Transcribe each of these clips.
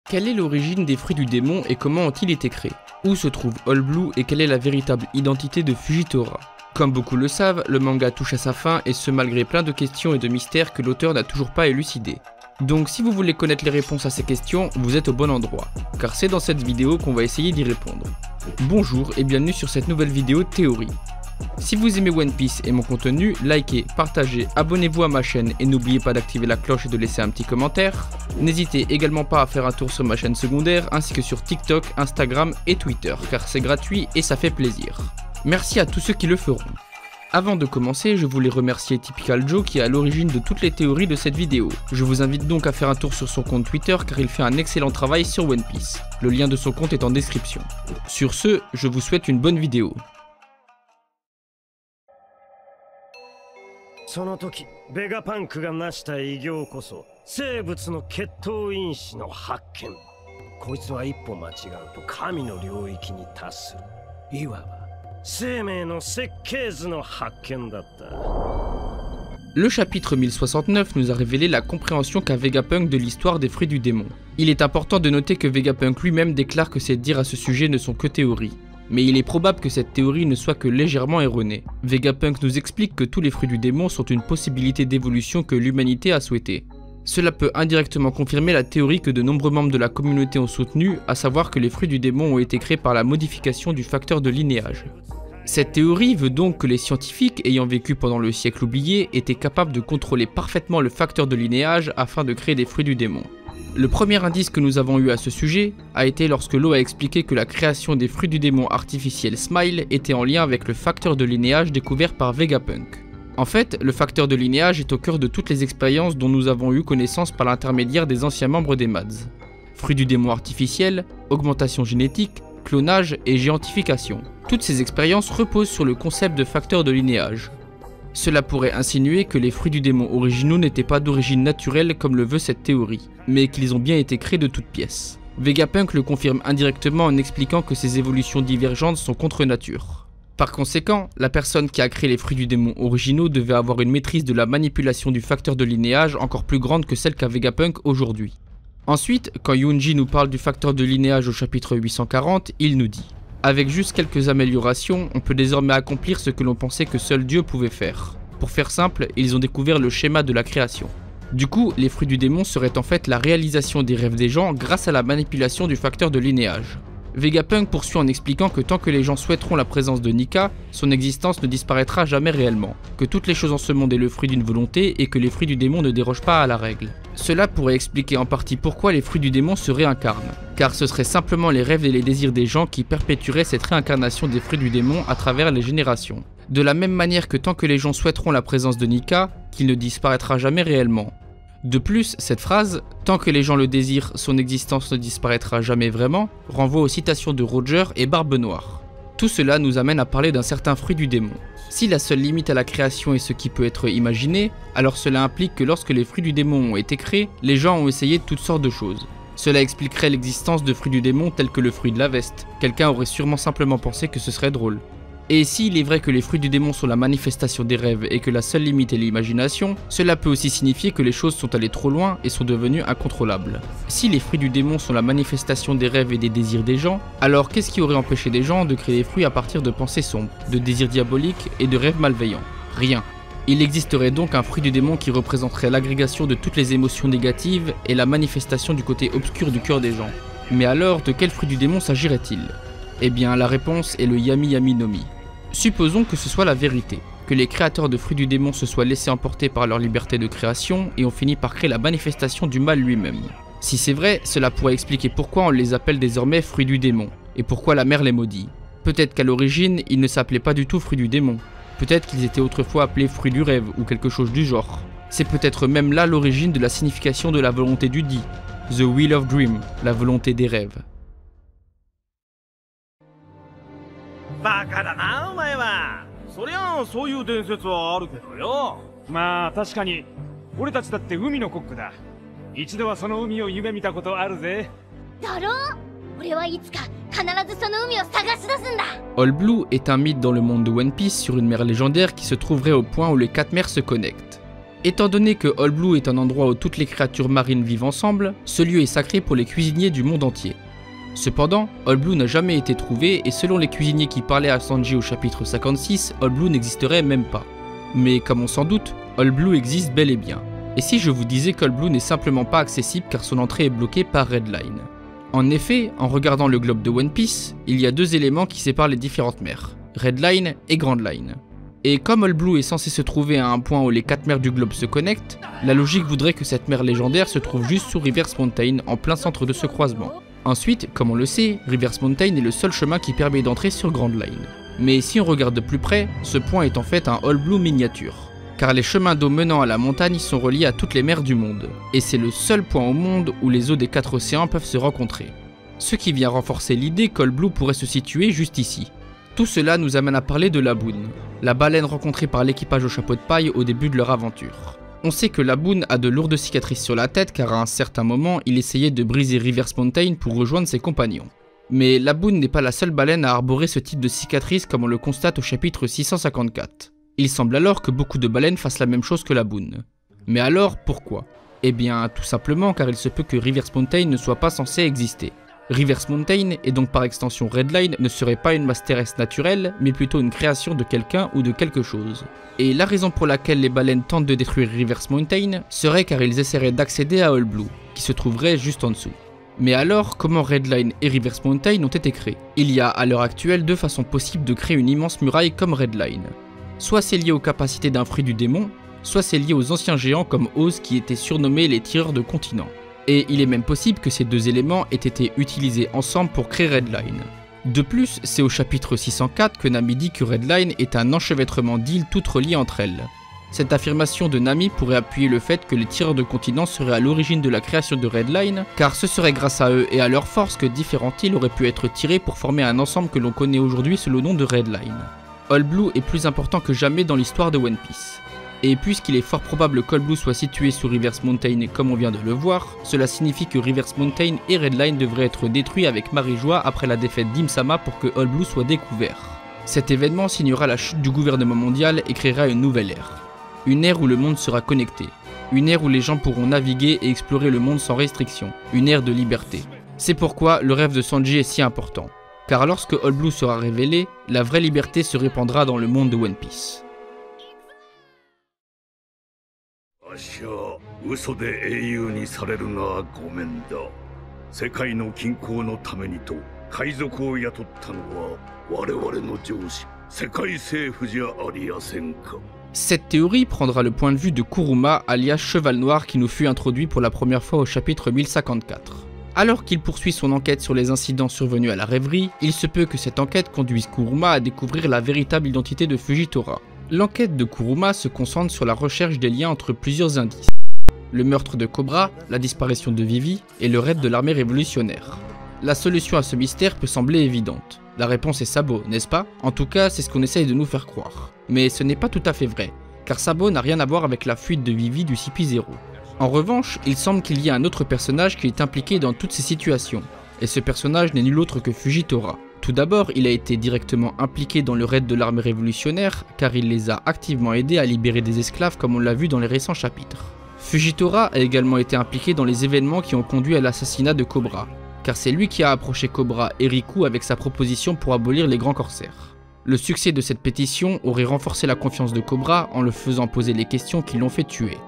Quelle est l'origine des fruits du démon et comment ont-ils été créés? Où se trouve All Blue et quelle est la véritable identité de Fujitora? Comme beaucoup le savent, le manga touche à sa fin et ce malgré plein de questions et de mystères que l'auteur n'a toujours pas élucidés. Donc si vous voulez connaître les réponses à ces questions, vous êtes au bon endroit, car c'est dans cette vidéo qu'on va essayer d'y répondre. Bonjour et bienvenue sur cette nouvelle vidéo théorie. Si vous aimez One Piece et mon contenu, likez, partagez, abonnez-vous à ma chaîne et n'oubliez pas d'activer la cloche et de laisser un petit commentaire. N'hésitez également pas à faire un tour sur ma chaîne secondaire ainsi que sur TikTok, Instagram et Twitter car c'est gratuit et ça fait plaisir. Merci à tous ceux qui le feront. Avant de commencer, je voulais remercier Typical Joe qui est à l'origine de toutes les théories de cette vidéo. Je vous invite donc à faire un tour sur son compte Twitter car il fait un excellent travail sur One Piece. Le lien de son compte est en description. Sur ce, je vous souhaite une bonne vidéo. その時ベガパンクが成した偉業こそ生物の血統因子の発見。こいつは一歩間違うと神の領域に達する。いわば生命の設計図の発見だった。 Le chapitre 1069 nous a révélé la compréhension qu'a Vegapunk de l'histoire des fruits du démon. Il est important de noter que Vegapunk lui-même déclare que ses dires à ce sujet ne sont que théories. Mais il est probable que cette théorie ne soit que légèrement erronée. Vegapunk nous explique que tous les fruits du démon sont une possibilité d'évolution que l'humanité a souhaité. Cela peut indirectement confirmer la théorie que de nombreux membres de la communauté ont soutenue, à savoir que les fruits du démon ont été créés par la modification du facteur de linéage. Cette théorie veut donc que les scientifiques ayant vécu pendant le siècle oublié étaient capables de contrôler parfaitement le facteur de linéage afin de créer des fruits du démon. Le premier indice que nous avons eu à ce sujet a été lorsque Law a expliqué que la création des fruits du démon artificiel Smile était en lien avec le facteur de linéage découvert par Vegapunk. En fait, le facteur de linéage est au cœur de toutes les expériences dont nous avons eu connaissance par l'intermédiaire des anciens membres des Mads. Fruits du démon artificiel, augmentation génétique, clonage et géantification. Toutes ces expériences reposent sur le concept de facteur de linéage. Cela pourrait insinuer que les fruits du démon originaux n'étaient pas d'origine naturelle comme le veut cette théorie, mais qu'ils ont bien été créés de toutes pièces. Vegapunk le confirme indirectement en expliquant que ces évolutions divergentes sont contre nature. Par conséquent, la personne qui a créé les fruits du démon originaux devait avoir une maîtrise de la manipulation du facteur de linéage encore plus grande que celle qu'a Vegapunk aujourd'hui. Ensuite, quand Yunji nous parle du facteur de linéage au chapitre 840, il nous dit: avec juste quelques améliorations, on peut désormais accomplir ce que l'on pensait que seul Dieu pouvait faire. Pour faire simple, ils ont découvert le schéma de la création. Du coup, les fruits du démon seraient en fait la réalisation des rêves des gens grâce à la manipulation du facteur de linéage. Vegapunk poursuit en expliquant que tant que les gens souhaiteront la présence de Nika, son existence ne disparaîtra jamais réellement, que toutes les choses en ce monde est le fruit d'une volonté et que les fruits du démon ne dérogent pas à la règle. Cela pourrait expliquer en partie pourquoi les fruits du démon se réincarnent, car ce seraient simplement les rêves et les désirs des gens qui perpétueraient cette réincarnation des fruits du démon à travers les générations. De la même manière que tant que les gens souhaiteront la présence de Nika, qu'il ne disparaîtra jamais réellement. De plus, cette phrase « tant que les gens le désirent, son existence ne disparaîtra jamais vraiment » renvoie aux citations de Roger et Barbe Noire. Tout cela nous amène à parler d'un certain fruit du démon. Si la seule limite à la création est ce qui peut être imaginé, alors cela implique que lorsque les fruits du démon ont été créés, les gens ont essayé toutes sortes de choses. Cela expliquerait l'existence de fruits du démon tels que le fruit de la veste. Quelqu'un aurait sûrement simplement pensé que ce serait drôle. Et s'il est vrai que les fruits du démon sont la manifestation des rêves et que la seule limite est l'imagination, cela peut aussi signifier que les choses sont allées trop loin et sont devenues incontrôlables. Si les fruits du démon sont la manifestation des rêves et des désirs des gens, alors qu'est-ce qui aurait empêché des gens de créer des fruits à partir de pensées sombres, de désirs diaboliques et de rêves malveillants? Rien. Il existerait donc un fruit du démon qui représenterait l'agrégation de toutes les émotions négatives et la manifestation du côté obscur du cœur des gens. Mais alors, de quel fruit du démon s'agirait-il? Eh bien, la réponse est le Yami Yami no Mi. Supposons que ce soit la vérité, que les créateurs de fruits du démon se soient laissés emporter par leur liberté de création et ont fini par créer la manifestation du mal lui-même. Si c'est vrai, cela pourrait expliquer pourquoi on les appelle désormais fruits du démon, et pourquoi la mer les maudit. Peut-être qu'à l'origine, ils ne s'appelaient pas du tout fruits du démon. Peut-être qu'ils étaient autrefois appelés fruits du rêve ou quelque chose du genre. C'est peut-être même là l'origine de la signification de la volonté du dit, The Will of Dream, la volonté des rêves. バカだなお前は。そりゃあそういう伝説はあるけどよ。まあ確かに俺たちだって海のコックだ。一度はその海を夢見たことあるぜ。だろう？俺はいつか必ずその海を探し出すんだ。 All Blue est un mythe dans le monde de One Piece sur une mer légendaire qui se trouverait au point où les 4 mers se connectent. Étant donné que All Blue est un endroit où toutes les créatures marines vivent ensemble, ce lieu est sacré pour les cuisiniers du monde entier. Cependant, All Blue n'a jamais été trouvé et selon les cuisiniers qui parlaient à Sanji au chapitre 56, All Blue n'existerait même pas. Mais comme on s'en doute, All Blue existe bel et bien. Et si je vous disais qu'All Blue n'est simplement pas accessible car son entrée est bloquée par Red Line? En effet, en regardant le globe de One Piece, il y a deux éléments qui séparent les différentes mers, Red Line et Grand Line. Et comme All Blue est censé se trouver à un point où les 4 mers du globe se connectent, la logique voudrait que cette mer légendaire se trouve juste sous Reverse Mountain en plein centre de ce croisement. Ensuite, comme on le sait, Reverse Mountain est le seul chemin qui permet d'entrer sur Grand Line. Mais si on regarde de plus près, ce point est en fait un All Blue miniature. Car les chemins d'eau menant à la montagne sont reliés à toutes les mers du monde. Et c'est le seul point au monde où les eaux des 4 océans peuvent se rencontrer. Ce qui vient renforcer l'idée qu'All Blue pourrait se situer juste ici. Tout cela nous amène à parler de Laboon, la baleine rencontrée par l'équipage au chapeau de paille au début de leur aventure. On sait que Laboon a de lourdes cicatrices sur la tête car à un certain moment, il essayait de briser Reverse Mountain pour rejoindre ses compagnons. Mais Laboon n'est pas la seule baleine à arborer ce type de cicatrices comme on le constate au chapitre 654. Il semble alors que beaucoup de baleines fassent la même chose que Laboon. Mais alors, pourquoi? Eh bien, tout simplement car il se peut que Reverse Mountain ne soit pas censé exister. Reverse Mountain, et donc par extension Red Line, ne serait pas une masse terrestre naturelle, mais plutôt une création de quelqu'un ou de quelque chose. Et la raison pour laquelle les baleines tentent de détruire Reverse Mountain serait car ils essaieraient d'accéder à All Blue, qui se trouverait juste en dessous. Mais alors, comment Red Line et Reverse Mountain ont été créés? Il y a à l'heure actuelle deux façons possibles de créer une immense muraille comme Red Line. Soit c'est lié aux capacités d'un fruit du démon, soit c'est lié aux anciens géants comme Oz qui étaient surnommés les tireurs de continents. Et il est même possible que ces deux éléments aient été utilisés ensemble pour créer Red Line. De plus, c'est au chapitre 604 que Nami dit que Red Line est un enchevêtrement d'îles toutes reliées entre elles. Cette affirmation de Nami pourrait appuyer le fait que les tireurs de continents seraient à l'origine de la création de Red Line, car ce serait grâce à eux et à leur force que différentes îles auraient pu être tirées pour former un ensemble que l'on connaît aujourd'hui sous le nom de Red Line. All Blue est plus important que jamais dans l'histoire de One Piece. Et puisqu'il est fort probable qu'All Blue soit situé sous Reverse Mountain comme on vient de le voir, cela signifie que Reverse Mountain et Red Line devraient être détruits avec Marie-Joie après la défaite d'Im-sama pour que All Blue soit découvert. Cet événement signera la chute du gouvernement mondial et créera une nouvelle ère. Une ère où le monde sera connecté. Une ère où les gens pourront naviguer et explorer le monde sans restriction. Une ère de liberté. C'est pourquoi le rêve de Sanji est si important. Car lorsque All Blue sera révélé, la vraie liberté se répandra dans le monde de One Piece. 嘘で英雄にされるのはごめんだ。世界の均衡のためにと海賊を雇ったのは我々の上司、世界政府じゃありやせんか。 Cette théorie prendra le point de vue de Kuruma alias Cheval Noir qui nous fut introduit pour la première fois au chapitre 1054. Alors qu'il poursuit son enquête sur les incidents survenus à la rêverie, il se peut que cette enquête conduise Kuruma à découvrir la véritable identité de Fujitora. L'enquête de Kuruma se concentre sur la recherche des liens entre plusieurs indices. Le meurtre de Cobra, la disparition de Vivi et le raid de l'armée révolutionnaire. La solution à ce mystère peut sembler évidente. La réponse est Sabo, n'est-ce pas? En tout cas, c'est ce qu'on essaye de nous faire croire. Mais ce n'est pas tout à fait vrai, car Sabo n'a rien à voir avec la fuite de Vivi du CP0. En revanche, il semble qu'il y a un autre personnage qui est impliqué dans toutes ces situations, et ce personnage n'est nul autre que Fujitora. Tout d'abord, il a été directement impliqué dans le raid de l'armée révolutionnaire, car il les a activement aidés à libérer des esclaves comme on l'a vu dans les récents chapitres. Fujitora a également été impliqué dans les événements qui ont conduit à l'assassinat de Cobra, car c'est lui qui a approché Cobra et Riku avec sa proposition pour abolir les grands corsaires. Le succès de cette pétition aurait renforcé la confiance de Cobra en le faisant poser les questions qui l'ont fait tuer.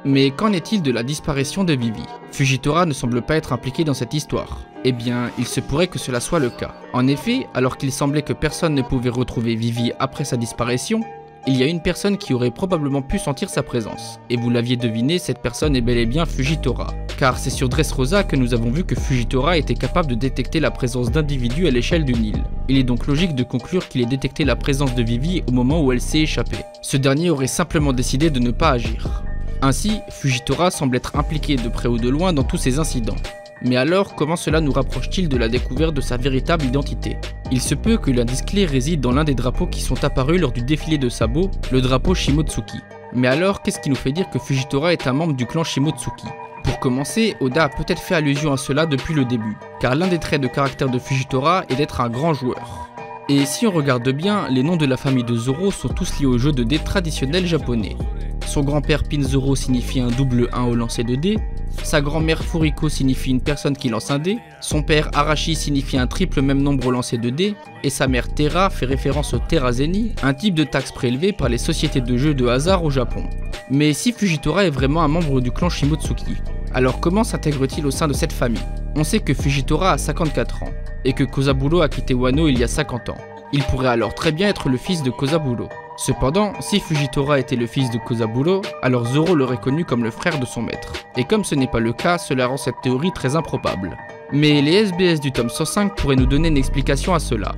Mais qu'en est-il de la disparition de Vivi? Fujitora ne semble pas être impliqué dans cette histoire. Eh bien, il se pourrait que cela soit le cas. En effet, alors qu'il semblait que personne ne pouvait retrouver Vivi après sa disparition, il y a une personne qui aurait probablement pu sentir sa présence. Et vous l'aviez deviné, cette personne est bel et bien Fujitora. Car c'est sur Dressrosa que nous avons vu que Fujitora était capable de détecter la présence d'individus à l'échelle d'une île. Il est donc logique de conclure qu'il ait détecté la présence de Vivi au moment où elle s'est échappée. Ce dernier aurait simplement décidé de ne pas agir. Ainsi, Fujitora semble être impliqué de près ou de loin dans tous ces incidents. Mais alors, comment cela nous rapproche-t-il de la découverte de sa véritable identité? Il se peut que l'indice clé réside dans l'un des drapeaux qui sont apparus lors du défilé de Sabo, le drapeau Shimotsuki. Mais alors, qu'est-ce qui nous fait dire que Fujitora est un membre du clan Shimotsuki? Pour commencer, Oda a peut-être fait allusion à cela depuis le début, car l'un des traits de caractère de Fujitora est d'être un grand joueur. Et si on regarde bien, les noms de la famille de Zoro sont tous liés aux jeux de dés traditionnels japonais. son grand-père Pinzoro signifie un double 1 au lancer de dés, sa grand-mère Furiko signifie une personne qui lance un dé, son père Arashi signifie un triple même nombre au lancer de dés, et sa mère Terra fait référence au Terrazeni, un type de taxe prélevée par les sociétés de jeux de hasard au Japon. Mais si Fujitora est vraiment un membre du clan Shimotsuki, alors comment s'intègre-t-il au sein de cette famille? On sait que Fujitora a 54 ans, et que Kozaburo a quitté Wano il y a 50 ans. Il pourrait alors très bien être le fils de Kozaburo. Cependant, si Fujitora était le fils de Kozaburo, alors Zoro l'aurait connu comme le frère de son maître. Et comme ce n'est pas le cas, cela rend cette théorie très improbable. Mais les SBS du tome 105 pourraient nous donner une explication à cela.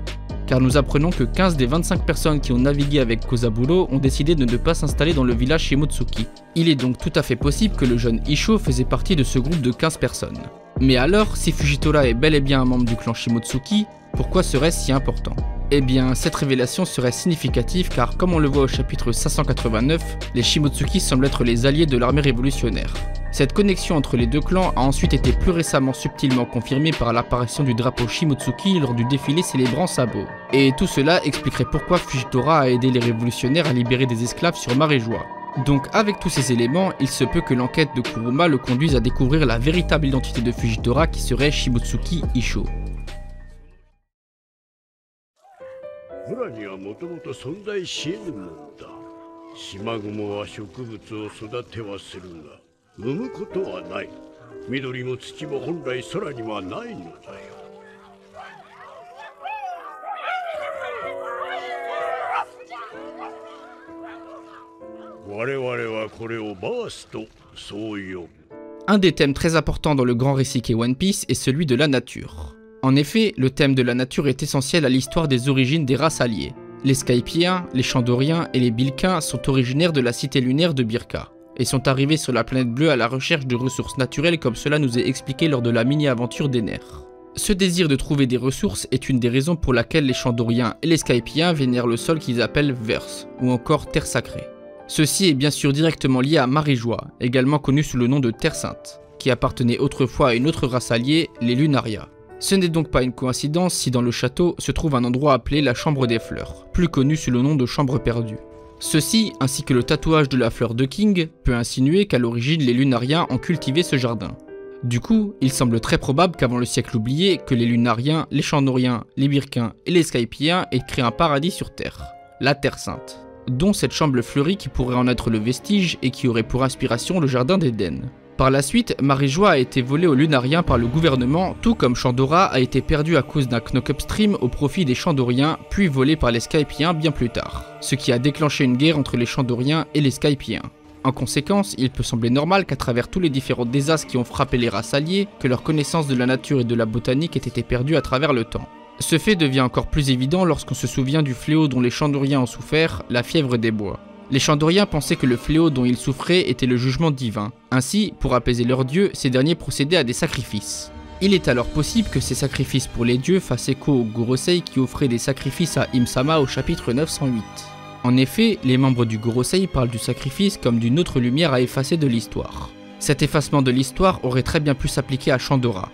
Car nous apprenons que 15 des 25 personnes qui ont navigué avec Kozaburo ont décidé de ne pas s'installer dans le village Shimotsuki. Il est donc tout à fait possible que le jeune Isho faisait partie de ce groupe de 15 personnes. Mais alors, si Fujitora est bel et bien un membre du clan Shimotsuki, pourquoi serait-ce si important? Eh bien, cette révélation serait significative car, comme on le voit au chapitre 589, les Shimotsuki semblent être les alliés de l'armée révolutionnaire. Cette connexion entre les deux clans a ensuite été plus récemment subtilement confirmée par l'apparition du drapeau Shimotsuki lors du défilé célébrant Sabo. Et tout cela expliquerait pourquoi Fujitora a aidé les révolutionnaires à libérer des esclaves sur Marejoie. Donc avec tous ces éléments, il se peut que l'enquête de Kuruma le conduise à découvrir la véritable identité de Fujitora qui serait Shimotsuki Isho. 村にはもともと存在し得ぬものだ。島雲は植物を育てはするが産むことはない。緑も土も本来空にはないのだよ。我々はこれをバースとそう呼ぶ。Un des thèmes très importants dans le grand récit qu'est One Piece est celui de la nature. En effet, le thème de la nature est essentiel à l'histoire des origines des races alliées. Les Skypiens, les Chandoriens et les Bilquins sont originaires de la cité lunaire de Birka, et sont arrivés sur la planète bleue à la recherche de ressources naturelles comme cela nous est expliqué lors de la mini-aventure d'Ener. Ce désir de trouver des ressources est une des raisons pour laquelle les Chandoriens et les Skypiens vénèrent le sol qu'ils appellent Verse, ou encore Terre Sacrée. Ceci est bien sûr directement lié à Marejoie, également connue sous le nom de Terre Sainte, qui appartenait autrefois à une autre race alliée, les Lunaria. Ce n'est donc pas une coïncidence si dans le château se trouve un endroit appelé la Chambre des Fleurs, plus connu sous le nom de Chambre perdue. Ceci, ainsi que le tatouage de la fleur de King, peut insinuer qu'à l'origine les Lunariens ont cultivé ce jardin. Du coup, il semble très probable qu'avant le siècle oublié, que les Lunariens, les Chandoriens, les Birquins et les Skypiens aient créé un paradis sur Terre, la Terre Sainte, dont cette chambre fleurie qui pourrait en être le vestige et qui aurait pour inspiration le jardin d'Éden. Par la suite, Marejoie a été volée aux Lunariens par le gouvernement, tout comme Chandora a été perdu à cause d'un knock upstream au profit des Chandoriens, puis volé par les Skypiens bien plus tard, ce qui a déclenché une guerre entre les Chandoriens et les Skypiens. En conséquence, il peut sembler normal qu'à travers tous les différents désastres qui ont frappé les races alliées, que leur connaissance de la nature et de la botanique ait été perdue à travers le temps. Ce fait devient encore plus évident lorsqu'on se souvient du fléau dont les Chandoriens ont souffert, la fièvre des bois. Les Chandoriens pensaient que le fléau dont ils souffraient était le jugement divin. Ainsi, pour apaiser leurs dieux, ces derniers procédaient à des sacrifices. Il est alors possible que ces sacrifices pour les dieux fassent écho au Gorosei qui offrait des sacrifices à Im-sama au chapitre 908. En effet, les membres du Gorosei parlent du sacrifice comme d'une autre lumière à effacer de l'histoire. Cet effacement de l'histoire aurait très bien pu s'appliquer à Chandora.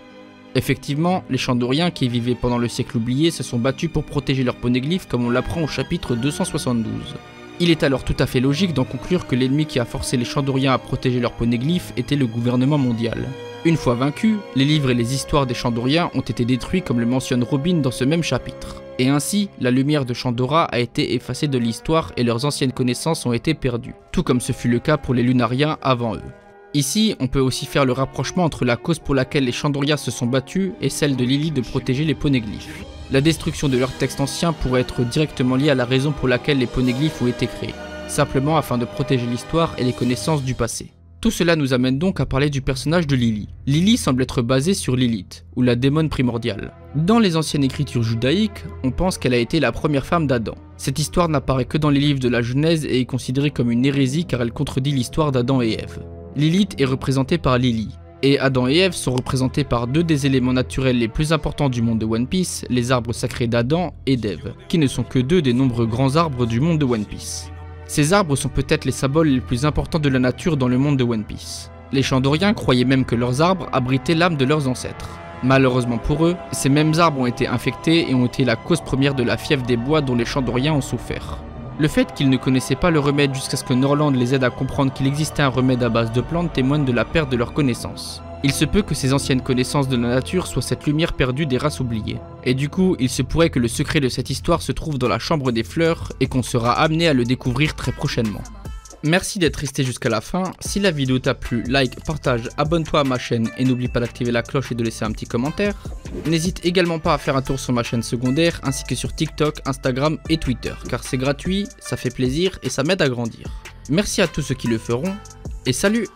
Effectivement, les Chandoriens qui vivaient pendant le siècle oublié se sont battus pour protéger leurs poneglyphes comme on l'apprend au chapitre 272. Il est alors tout à fait logique d'en conclure que l'ennemi qui a forcé les Chandoriens à protéger leurs poneglyphes était le gouvernement mondial. Une fois vaincus, les livres et les histoires des Chandoriens ont été détruits comme le mentionne Robin dans ce même chapitre. Et ainsi, la lumière de Chandora a été effacée de l'histoire et leurs anciennes connaissances ont été perdues, tout comme ce fut le cas pour les Lunariens avant eux. Ici, on peut aussi faire le rapprochement entre la cause pour laquelle les Chandoriens se sont battus et celle de Lily de protéger les poneglyphes. La destruction de leurs textes anciens pourrait être directement liée à la raison pour laquelle les poneglyphes ont été créés, simplement afin de protéger l'histoire et les connaissances du passé. Tout cela nous amène donc à parler du personnage de Lily. Lily semble être basée sur Lilith, ou la démone primordiale. Dans les anciennes écritures judaïques, on pense qu'elle a été la première femme d'Adam. Cette histoire n'apparaît que dans les livres de la Genèse et est considérée comme une hérésie car elle contredit l'histoire d'Adam et Ève. Lilith est représentée par Lily, et Adam et Ève sont représentés par deux des éléments naturels les plus importants du monde de One Piece, les arbres sacrés d'Adam et d'Ève, qui ne sont que deux des nombreux grands arbres du monde de One Piece. Ces arbres sont peut-être les symboles les plus importants de la nature dans le monde de One Piece. Les Chandoriens croyaient même que leurs arbres abritaient l'âme de leurs ancêtres. Malheureusement pour eux, ces mêmes arbres ont été infectés et ont été la cause première de la fièvre des bois dont les Chandoriens ont souffert. Le fait qu'ils ne connaissaient pas le remède jusqu'à ce que Norland les aide à comprendre qu'il existait un remède à base de plantes témoigne de la perte de leurs connaissances. Il se peut que ces anciennes connaissances de la nature soient cette lumière perdue des races oubliées. Et du coup, il se pourrait que le secret de cette histoire se trouve dans la chambre des fleurs et qu'on sera amené à le découvrir très prochainement. Merci d'être resté jusqu'à la fin. Si la vidéo t'a plu, like, partage, abonne-toi à ma chaîne et n'oublie pas d'activer la cloche et de laisser un petit commentaire. N'hésite également pas à faire un tour sur ma chaîne secondaire ainsi que sur TikTok, Instagram et Twitter car c'est gratuit, ça fait plaisir et ça m'aide à grandir. Merci à tous ceux qui le feront et salut!